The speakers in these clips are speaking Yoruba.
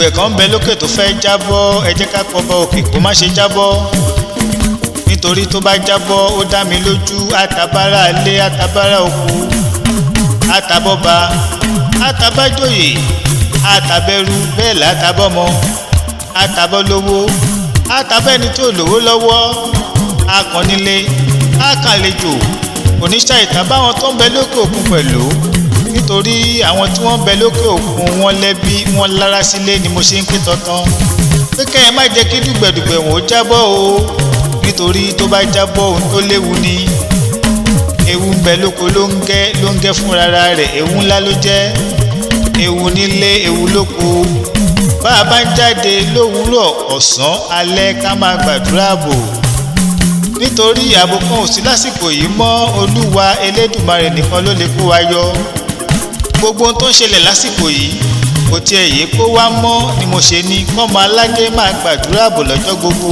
dùgbẹ̀dùgbẹ̀ kan bẹ lókè tó fẹ́ jábọ́, ẹ jẹ́ ká pọba òkè kó má ṣe jábọ́, nítorí tó bá jábọ́ ó dá mi lójú àtàbárà ilé àtàbárà oko, àtàbọ́ba àtàbájòyè àtàbẹ̀rù bẹ́ẹ̀ látàbọ́mọ, àtàbọ́lówó àtàbẹ́ni tó lówó lọ́wọ́, akànnilé akàlejò oníṣà ìtàbáwọn tó ń bẹ lókè òkun pẹ̀lú, nítorí àwọn tí wọ́n ń bẹ lókè òkun wọn lẹ́bí wọn lára sílé ni mo ṣe ń pè tọ́tán pé kẹ́ ẹ má jẹ́ kí dùgbẹ̀dùgbẹ̀ wọn ó jábọ́ o, nítorí tó bá jábọ́ ohun tó léwu ni. Ewu ń bẹ lóko ló ń gẹ́ fúnra rẹ̀, ewu ńlá ló jẹ́, ewu nílé ewu lóko. Bá a bá ń jáde lówùúrọ̀ ọ̀sán alẹ́ ká máa gbàdúrà bò, nítorí ààbò kan ò sí lásìkò yìí mọ́. Olúwa Elédùmarè nìkan ló lè kó wa yọ. Gbogbo ohun tó ń ṣẹlẹ̀ lásìkò yìí kò tiẹ̀ yé kó wá mọ́ ni mo ṣe ní kọ́mọ aládé máa gbàdúrà bò lọ́jọ́ gbogbo,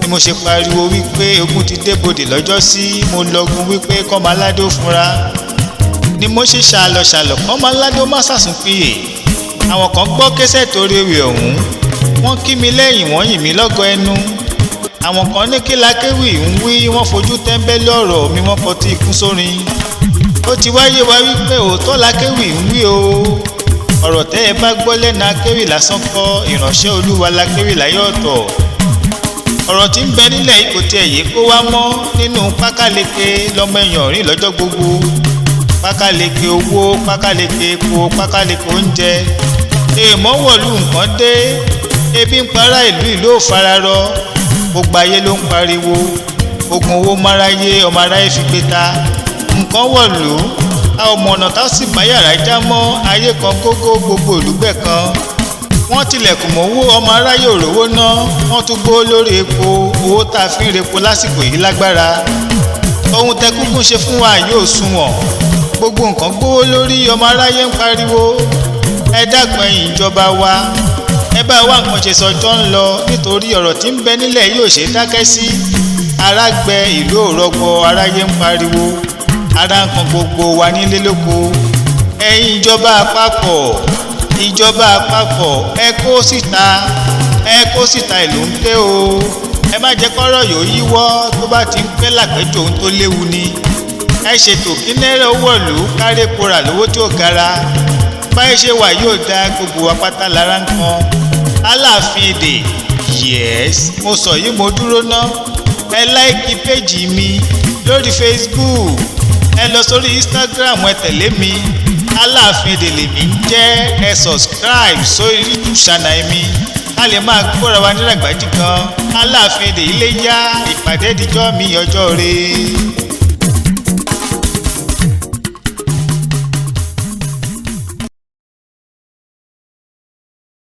ni mo ṣe pariwo wípé ogun ti débodè lọ́jọ́ sí. Mo lọgun wípé kọ́mọ aládé ó fúnra, ni mo ṣe ṣàlọ̀ kọ́mọ aládé ó má sàsùnpìyè. Àwọn kan gbọ́ késẹ̀ torí ewì ọ̀hún, wọ́n kí mi lẹ́yìn wọ́n yìn mí lọ́gọ ẹnu. Àwọn kan ní kí lakéwì ń wí, wọ́n fojú tẹ́ńbẹ́lú ọ̀rọ̀ mi, wọ́n kọtí ikú sórin. Ó ti wáyé wa wípé òótọ́ lakéwì ń wí o, ọ̀rọ̀ tẹ́ ẹ bá gbọ́ lẹ́nu akéwì lásán kọ́, ìránṣẹ́ Olúwa lakéwì láyé ọ̀tọ̀. Ọ̀rọ̀ tí ń bẹ nílẹ̀ yìí kò tiẹ̀ yé kó wá mọ́. Nínú pákáleke lọmọ èèyàn rìn lọ́jọ́ gbogbo, pákáleke owó, pákáleke epo, pákáleke oúnjẹ. Èèmọ̀ wọ̀lú nǹkan dé, ebi ń para ìlú ò fararọ, gbogbo ayé ló ń pariwo, ogun owó máráyé ọmọ aráyé fi gbé ta. Nǹkan wọ̀lú a ò mọ ọ̀nà tá sì bá yàrá já mọ́, ayé kan gógó gbogbo olùgbẹ̀ kan. Wọ́n tilẹ̀kùn mọ́ owó ọmọ aráyé òrówó ná, wọ́n tún gbó lórí epo, owó tá a fi ń repo lásìkò yìí lágbára. Ohun tẹkúkún ṣe fún wa yóò sunwọ̀n, gbogbo nǹkan gbówó lórí, ọmọ aráyé ń pariwo. Ẹ dákun ẹ̀yin ìjọba wa, ẹ bá wá nǹkan ṣe sọjọ́ ń lọ, nítorí ọ̀rọ̀ tí ń bẹ nílẹ̀ yóò ṣe dákẹ́ sí. Ará gbẹ ìlú òrọ́gbọ, aráyé ń pariwo, ara ń kan gbogbo wa nílé lóko. Ẹ̀yin ìjọba àpapọ̀ ẹ kó síta ìlú ń ké o. Ẹ má jẹ́ kọ́rọ̀ yóò yíwọ́, tó bá ti ń pẹ́ làpẹ́jọ ohun tó léwu ni. Ẹ ṣètò kí náírà owó ìlú kárẹ́ pora lówó tí ó gara. Báyìí ṣe wà yóò dá gbogbo wa pátá lára ń kan. Alaafin èdè, yes, mo sọ yìí mo dúró ná. Ẹ láìkì péjì mi lórí Facebook, ẹ lọ sórí Instagram, ẹ tẹ̀lé mi. Alaafin èdè lèmi ń jẹ́. Ẹ subscribe sórí YouTube channel mi, a lè máa gbọ́ra wa níràgbájì kan. Alaafin èdè ilé yá, ìpàdé ìdíjọ́ mi ọjọ́ rẹ̀.